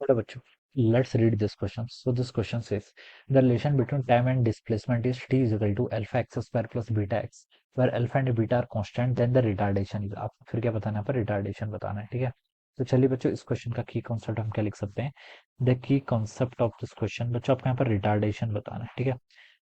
Hello, bachcho. Let's read this question. So this question says the relation between time and displacement is t is equal to alpha x square plus beta x, where alpha and beta are constant. Then the retardation is आप फिर क्या बताना है, पर retardation बताना है, ठीक है। तो चलिए बच्चों, इस क्वेश्चन का की कॉन्सेप्ट हम क्या लिख सकते हैं। The key concept of this question बच्चों, आपको यहाँ पर रिटार्डेशन बताना है, ठीक है।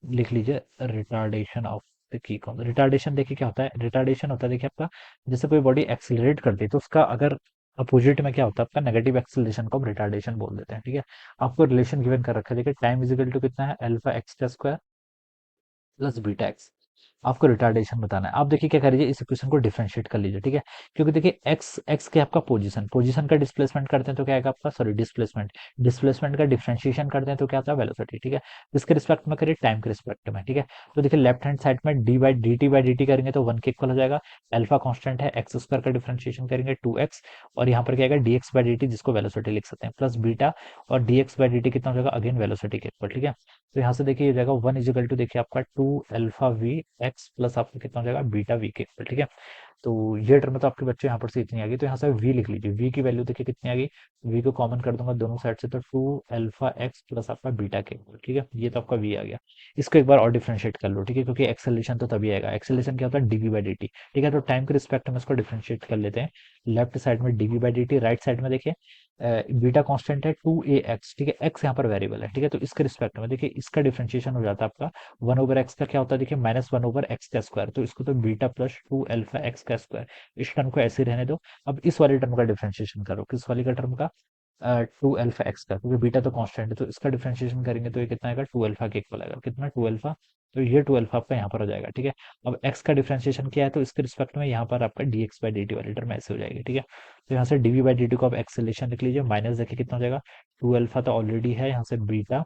लिख लीजिए retardation of the key concept. Retardation देखिए क्या होता है। रिटार्डेशन होता है, देखिए आपका जैसे कोई बॉडी एक्सिलरेट करती है तो उसका अगर अपोजिट में क्या होता है, आपका नेगेटिव एक्सिलेशन को हम रिटार्डेशन बोल देते हैं, ठीक है। आपको रिलेशन गिवन कर रखा है, देखिए टाइम इज इक्वल टू कितना है, अल्फा एक्स का स्क्वायर प्लस बीटा एक्स। आपको रिटार्डेशन बताना है। आप देखिए क्या करिए, इस इक्वेशन को डिफरेंशिएट कर लीजिए, ठीक है। क्योंकि देखिए एक्स एक्स के आपका पोजीशन पोजीशन का डिस्प्लेसमेंट करते हैं तो क्या आएगा आपका, सॉरी डिस्प्लेसमेंट डिस्प्लेसमेंट का डिफरेंशिएशन करते हैं तो क्या आता है, वेलोसिटी, ठीक है। इसके रिस्पेक्ट में करिए, टाइम के रिस्पेक्ट में, ठीक है। तो देखिए लेफ्ट हैंड साइड में बाई डी टी करेंगे तो वन के इक्वल हो जाएगा। अल्फा कांस्टेंट है, एक्स स्क्वायर का डिफरेंशिएशन करेंगे 2x, और यहाँ पर क्या आएगा D x by d T, जिसको वेलोसिटी लिख सकते हैं, प्लस बीटा, और D x by d T कितना हो जाएगा, अगेन वेलोसिटी के इक्वल, ठीक है। तो यहाँ से देखिए ये जाएगा वन इजिकल टू, देखिए आपका two alpha v x plus आपका कितना हो जाएगा, बीटा वी के इक्वल, ठीक है। तो ये टर्म तो आपके बच्चे यहाँ पर से इतनी आ गई, तो यहाँ से वी लिख लीजिए। वी की वैल्यू देखिए कितनी आ गई, वी को कॉमन कर दूंगा दोनों साइड से, तो टू अल्फा एक्स प्लस आपका बीटा के इक्वल, ठीक है। ये तो आपका वी आ गया। इसको एक बार और डिफरेंशिएट कर लो, ठीक है, क्योंकि एक्सेलेशन तो तभी आएगा। एक्सेलेशन क्या होता है, डीवी बाई डी टी, ठीक है। तो टाइम के रिस्पेक्ट में इसको डिफरेंशिएट कर लेते हैं। लेफ्ट साइड में dv by d t, right side में देखिए बीटा कांस्टेंट है 2ax, ठीक है। एक्स यहाँ पर वेरिएबल है, ठीक है। तो इसके रिस्पेक्ट में देखिए इसका डिफरेंशिएशन हो जाता है आपका वन ओवर एक्स का क्या होता है, देखिए माइनस वन ओवर एक्स का स्क्वायर। तो इसको तो beta plus two alpha x का स्क्वायर, इस टर्म को ऐसे ही रहने दो। अब इस वाले टर्म का डिफरेंशिएशन करो, किस वाले का टर्म का, टू अल्फा एक्स का, क्योंकि बीटा तो कांस्टेंट है। तो इसका डिफरेंशिएशन करेंगे तो ये कितना आएगा, टू अल्फा के इक्वल आएगा, कितना, टू अल्फा। तो ये टू अल्फा आपका यहाँ पर हो जाएगा, ठीक है। अब एक्स का डिफरेंशिएशन क्या है, तो इसके रिस्पेक्ट में यहाँ पर आपका D x by d T वाली टर्म ऐसे हो जाएगी, ठीक है। तो यहाँ से डीवी बाई डी टी को आप एक्सेलेशन लिख लीजिए, माइनस देखिए कितना हो जाएगा, टू अल्फा तो ऑलरेडी है, यहाँ से बीटा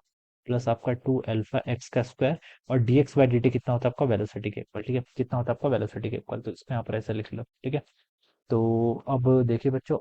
प्लस आपका टू अल्फा एक्स का स्क्वायर, और D x by d T कितना होता है आपका, वेलोसिटी के इक्वल, ठीक है। कितना होता है आपका, वेलोसिटी के इक्वल। तो इसको यहाँ पर ऐसे लिख लो, ठीक है। तो अब देखिए बच्चों,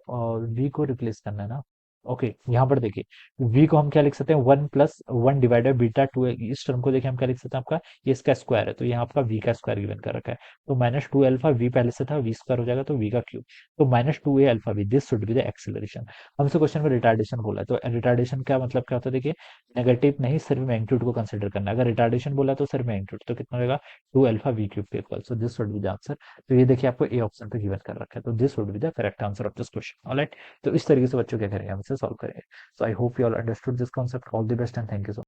v को रिप्लेस करना है ना। ओके, यहाँ पर देखिए v को हम क्या लिख सकते हैं, one plus one divided beta two. इस टर्म को देखिए हम क्या लिख सकते हैं, आपका ये इसका स्क्वायर है, तो यहाँ आपका v का स्क्वायर गिवन कर रखा है। तो माइनस टू अल्फा वी पहले से था, वी स्क्वायर हो जाएगा तो v का क्यूब। तो minus two a alpha v, this should be the acceleration. हमसे क्वेश्चन में रिटार्डेशन बोला है, तो रिटार्डेशन का मतलब क्या होता है, देखिए नेगेटिव नहीं, सिर्फ मैग्नीट्यूड को कंसिडर करना है। अगर रिटार्डेशन बोला तो सिर्फ मैग्नीट्यूड, तो कितना होगा, टू अल्फा वी क्यूब के equal. So this should be the answer. तो ये देखिए आपको ए ऑप्शन पे गिवन कर रखा है, तो this would be the correct answer of this question, alright. तो इस तरीके से बच्चों क्या करेंगे, हमसे सॉल्व करेंगे। So I hope you all understood this concept. All the best and thank you so